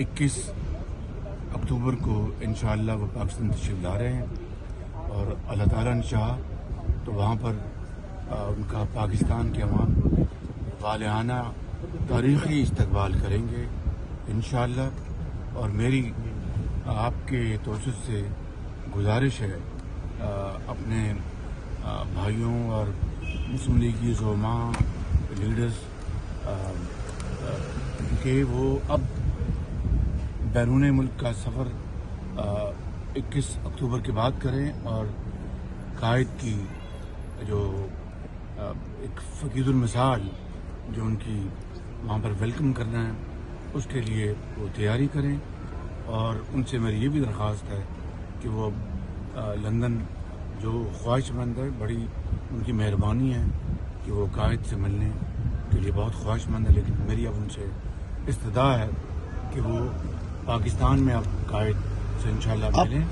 21 اکتوبر کو انشاءاللہ وہ پاکستان تشریف لا رہے ہیں، اور اللہ تعالیٰ نے چاہا تو وہاں پر ان کا پاکستان کے عوام والہانہ تاریخی استقبال کریں گے انشاءاللہ۔ اور میری آپ کے توسط سے گزارش ہے اپنے بھائیوں اور مسلم لیگی زعماء لیڈرز کہ وہ اب بیرون ملک کا سفر 21 اکتوبر کے بعد کریں، اور قائد کی جو ایک فقید المثال جو ان کی وہاں پر ویلکم کرنا ہے اس کے لیے وہ تیاری کریں۔ اور ان سے میری یہ بھی درخواست ہے کہ وہ لندن جو خواہش مند ہے، بڑی ان کی مہربانی ہے کہ وہ قائد سے ملنے کے لیے بہت خواہش مند ہے، لیکن میری اب ان سے استدعا ہے کہ وہ پاکستان میں اب قائد سے انشاءاللہ ملیں۔